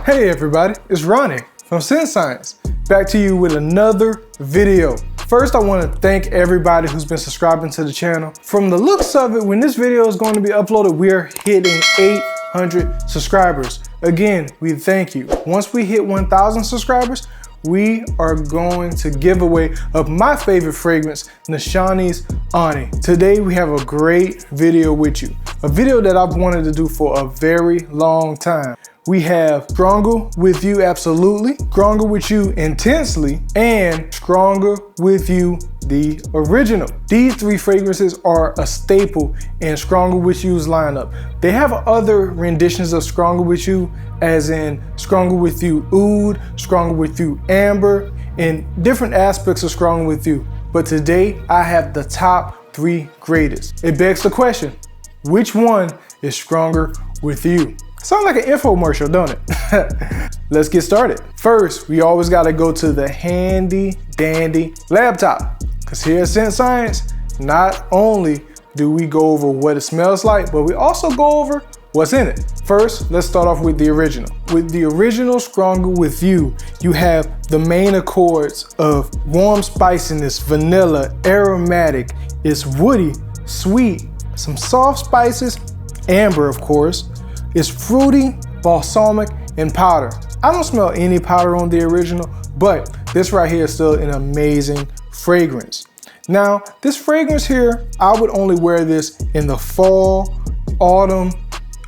Hey everybody, it's Ronnie from Scent Science, back to you with another video. First, I want to thank everybody who's been subscribing to the channel. From the looks of it, when this video is going to be uploaded, we're hitting 800 subscribers. Again, we thank you. Once we hit 1,000 subscribers, we are going to give away of my favorite fragrance, Nishani's Ani. Today we have a great video with you. A video that I've wanted to do for a very long time. We have Stronger With You Absolutely, Stronger With You Intensely, and Stronger With You the Original. These three fragrances are a staple in Stronger With You's lineup. They have other renditions of Stronger With You, as in Stronger With You Oud, Stronger With You Amber, and different aspects of Stronger With You. But today I have the top three greatest. It begs the question, which one is Stronger With You? Sounds like an infomercial, don't it? Let's get started. First, we always gotta go to the handy dandy laptop. Cause here at Scent Science, not only do we go over what it smells like, but we also go over what's in it. First, let's start off with the original. With the original Stronger With You, you have the main accords of warm spiciness, vanilla, aromatic, it's woody, sweet, some soft spices, amber of course, it's fruity, balsamic, and powder. I don't smell any powder on the original, but this right here is still an amazing fragrance. Now, this fragrance here, I would only wear this in the fall, autumn,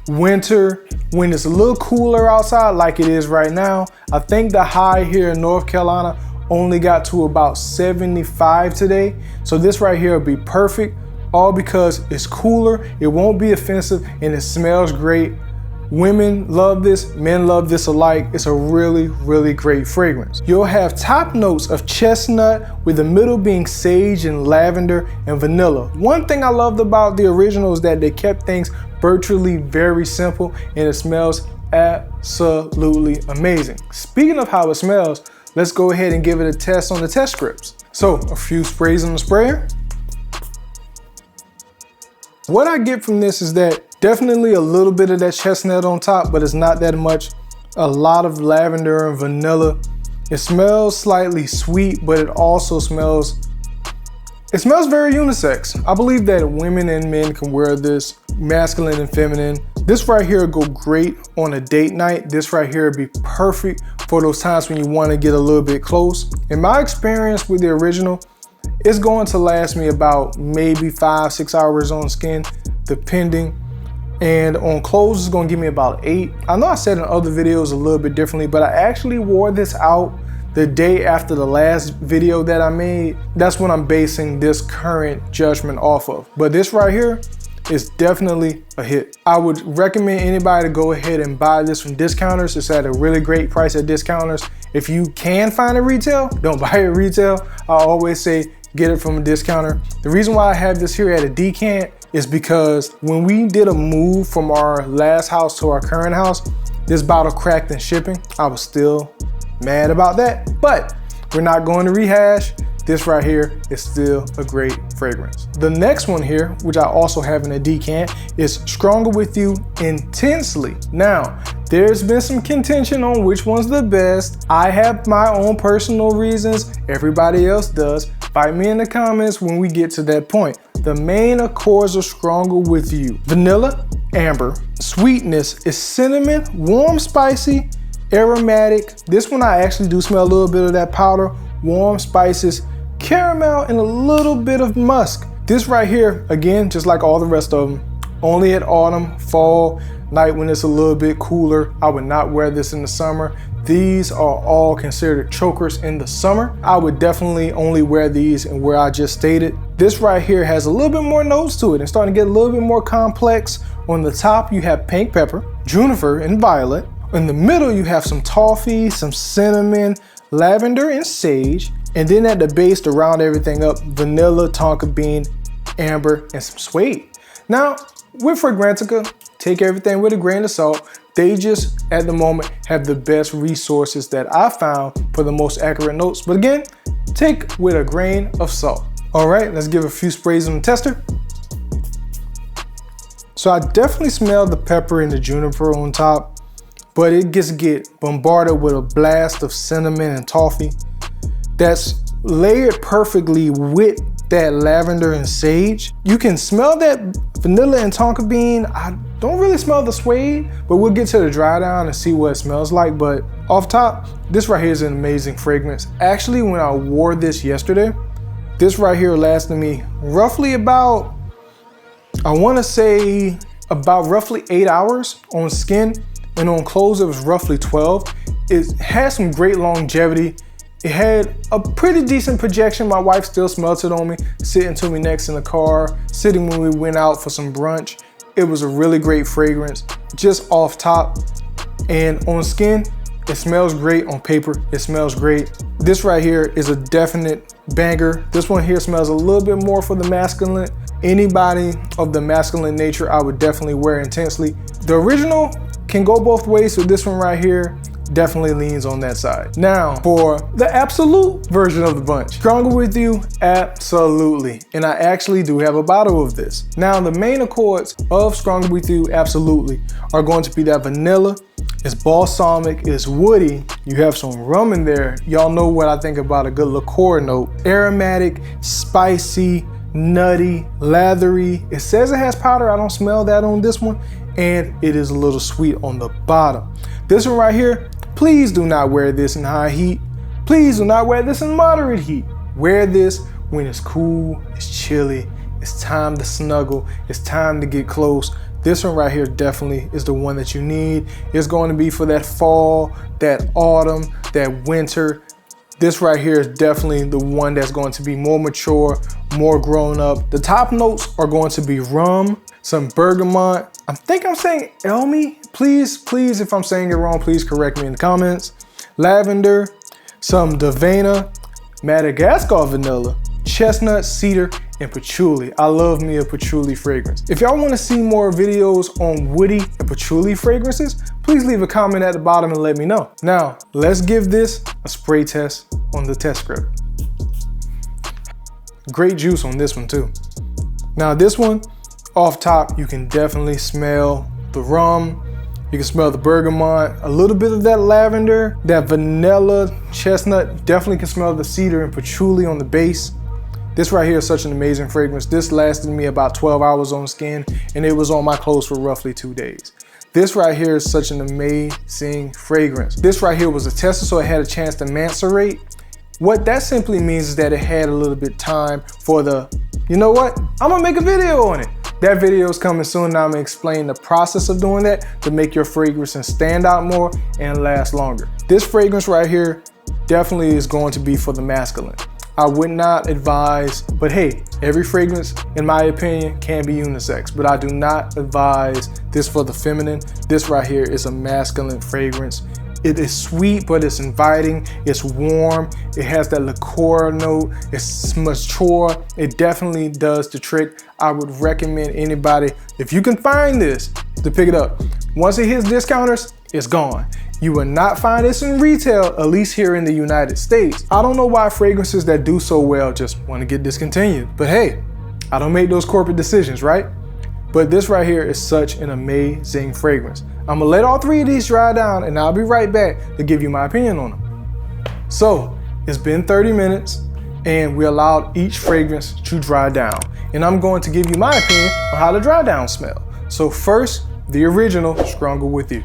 winter, when it's a little cooler outside like it is right now. I think the high here in North Carolina only got to about 75 today. So this right here will be perfect, all because it's cooler, it won't be offensive, and it smells great. Women love this, men love this alike. It's a really, really great fragrance. You'll have top notes of chestnut with the middle being sage and lavender and vanilla. One thing I loved about the original is that they kept things virtually very simple and it smells absolutely amazing. Speaking of how it smells, let's go ahead and give it a test on the test strips. So a few sprays on the sprayer. What I get from this is that definitely a little bit of that chestnut on top, but it's not that much. A lot of lavender and vanilla. It smells slightly sweet, but it also smells very unisex. I believe that women and men can wear this, masculine and feminine. This right here will go great on a date night. This right here would be perfect for those times when you want to get a little bit close. In my experience with the original, it's going to last me about maybe 5-6 hours on skin, depending. And on clothes, it's gonna give me about 8. I know I said in other videos a little bit differently, but I actually wore this out the day after the last video that I made. That's what I'm basing this current judgment off of. But this right here is definitely a hit. I would recommend anybody to go ahead and buy this from discounters. It's at a really great price at discounters. If you can find it retail, don't buy it retail. I always say get it from a discounter. The reason why I have this here at a decant is because when we did a move from our last house to our current house, this bottle cracked in shipping. I was still mad about that, but we're not going to rehash. This right here is still a great fragrance. The next one here, which I also have in a decant, is Stronger With You Intensely. Now, there's been some contention on which one's the best. I have my own personal reasons. Everybody else does. Fight me in the comments when we get to that point. The main accords are Stronger With You. Vanilla, amber. Sweetness is cinnamon, warm, spicy, aromatic. This one I actually do smell a little bit of that powder. Warm spices, caramel, and a little bit of musk. This right here, again, just like all the rest of them, only at autumn, fall, night when it's a little bit cooler. I would not wear this in the summer. These are all considered chokers in the summer. I would definitely only wear these and where I just stated. This right here has a little bit more notes to it and starting to get a little bit more complex. On the top, you have pink pepper, juniper, and violet. In the middle, you have some toffee, some cinnamon, lavender, and sage. And then at the base, to round everything up, vanilla, tonka bean, amber, and some suede. Now, with Fragrantica, take everything with a grain of salt. They just, at the moment, have the best resources that I found for the most accurate notes. But again, take with a grain of salt. All right, let's give a few sprays on the tester. So I definitely smell the pepper and the juniper on top. but it just get bombarded with a blast of cinnamon and toffee that's layered perfectly with that lavender and sage. You can smell that vanilla and tonka bean. I don't really smell the suede, but we'll get to the dry down and see what it smells like. But off top, this right here is an amazing fragrance. Actually, when I wore this yesterday, this right here lasted me roughly about, I wanna say about roughly 8 hours on skin, and on clothes it was roughly 12. It has some great longevity. It had a pretty decent projection. My wife still smelt it on me, sitting to me next in the car, sitting when we went out for some brunch. It was a really great fragrance, just off top. And on skin, it smells great. On paper, it smells great. This right here is a definite banger. This one here smells a little bit more for the masculine. Anybody of the masculine nature, I would definitely wear intensely. The original can go both ways, so this one right here definitely leans on that side. Now, for the absolute version of the bunch, Stronger With You, absolutely. And I actually do have a bottle of this. Now, the main accords of Stronger With You, absolutely, are going to be that vanilla. It's balsamic, it's woody. You have some rum in there. Y'all know what I think about a good liqueur note. Aromatic, spicy, nutty, lathery. It says it has powder. I don't smell that on this one. And it is a little sweet on the bottom. This one right here, please do not wear this in high heat. Please do not wear this in moderate heat. Wear this when it's cool, it's chilly, it's time to snuggle, it's time to get close. This one right here definitely is the one that you need. It's going to be for that fall, that autumn, that winter. This right here is definitely the one that's going to be more mature, more grown up. The top notes are going to be rum, some bergamot. I think I'm saying elmi. Please, if I'm saying it wrong, please correct me in the comments. Lavender, some Davana, Madagascar vanilla, chestnut, cedar, and patchouli. I love me a patchouli fragrance. If y'all want to see more videos on woody and patchouli fragrances, please leave a comment at the bottom and let me know. Now, let's give this a spray test on the test script. Great juice on this one too. Now this one, off top, you can definitely smell the rum. You can smell the bergamot, a little bit of that lavender, that vanilla, chestnut. Definitely can smell the cedar and patchouli on the base. This right here is such an amazing fragrance. This lasted me about 12 hours on skin, and it was on my clothes for roughly 2 days. This right here is such an amazing fragrance. This right here was a tester, so it had a chance to macerate. What that simply means is that it had a little bit time for the, you know what? I'm gonna make a video on it. That video is coming soon, and I'm gonna explain the process of doing that to make your fragrance stand out more and last longer. This fragrance right here definitely is going to be for the masculine. I would not advise, but hey, every fragrance, in my opinion, can be unisex, but I do not advise this for the feminine. This right here is a masculine fragrance. It is sweet, but it's inviting, it's warm, it has that liqueur note, it's mature. It definitely does the trick. I would recommend anybody, if you can find this, to pick it up. Once it hits discounters, it's gone. You will not find this in retail, at least here in the United States. I don't know why fragrances that do so well just want to get discontinued, but hey, I don't make those corporate decisions, right? But this right here is such an amazing fragrance. I'm gonna let all 3 of these dry down, and I'll be right back to give you my opinion on them. So it's been 30 minutes and we allowed each fragrance to dry down. And I'm going to give you my opinion on how the dry down smell. So first, the original Stronger With You.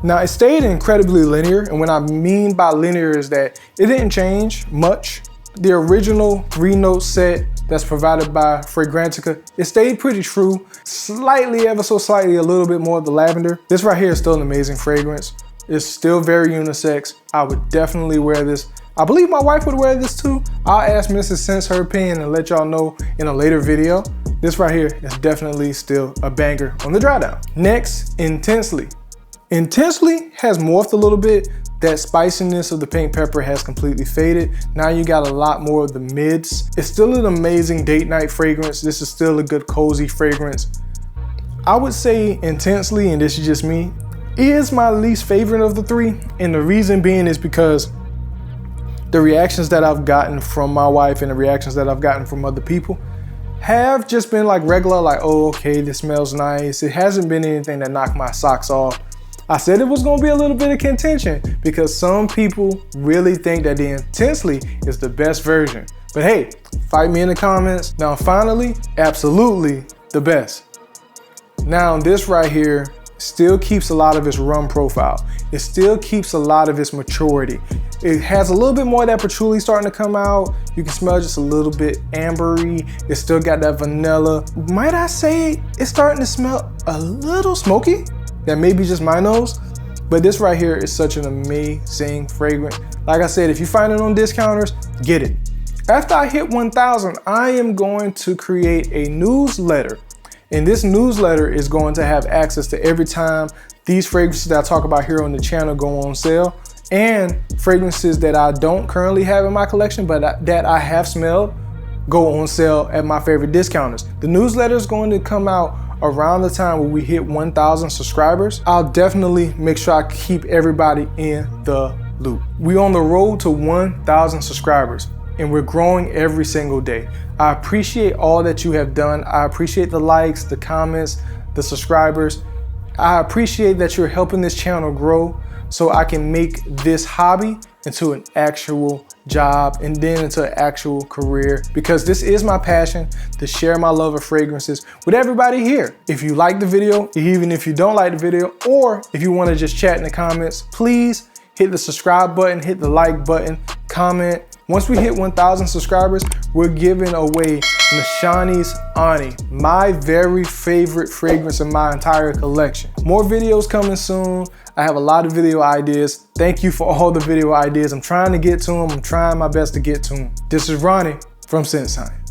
Now it stayed incredibly linear, and what I mean by linear is that it didn't change much. The original 3-note set that's provided by Fragrantica, it stayed pretty true, slightly, ever so slightly, a little bit more of the lavender. This right here is still an amazing fragrance. It's still very unisex. I would definitely wear this. I believe my wife would wear this too. I'll ask Mrs. Sense her opinion and let y'all know in a later video. This right here is definitely still a banger on the dry down. Next, Intensely. Intensely has morphed a little bit. That spiciness of the pink pepper has completely faded. Now you got a lot more of the mids. It's still an amazing date night fragrance. This is still a good cozy fragrance. I would say Intensely, and this is just me, is my least favorite of the 3. And the reason being is because the reactions that I've gotten from my wife and the reactions that I've gotten from other people have just been like regular, like, oh, okay, this smells nice. It hasn't been anything that knocked my socks off. I said it was gonna be a little bit of contention because some people really think that the Intensely is the best version. But hey, fight me in the comments. Now finally, absolutely the best. Now this right here still keeps a lot of its rum profile. It still keeps a lot of its maturity. It has a little bit more of that patchouli starting to come out. You can smell just a little bit ambery. It's still got that vanilla. Might I say it's starting to smell a little smoky? That may be just my nose, but this right here is such an amazing fragrance. Like I said, if you find it on discounters, get it. After I hit 1,000, I am going to create a newsletter. And this newsletter is going to have access to every time these fragrances that I talk about here on the channel go on sale, and fragrances that I don't currently have in my collection, but that I have smelled, go on sale at my favorite discounters. The newsletter is going to come out around the time when we hit 1,000 subscribers. I'll definitely make sure I keep everybody in the loop. We're on the road to 1,000 subscribers, and we're growing every single day. I appreciate all that you have done. I appreciate the likes, the comments, the subscribers. I appreciate that you're helping this channel grow so I can make this hobby into an actual job and then into an actual career, because this is my passion, to share my love of fragrances with everybody here. If you like the video, even if you don't like the video, or if you want to just chat in the comments, please hit the subscribe button, hit the like button, comment. Once we hit 1,000 subscribers, we're giving away Nashani's Ani, my very favorite fragrance in my entire collection. More videos coming soon. I have a lot of video ideas. Thank you for all the video ideas. I'm trying to get to them. I'm trying my best to get to them. This is Ronnie from Scent Science.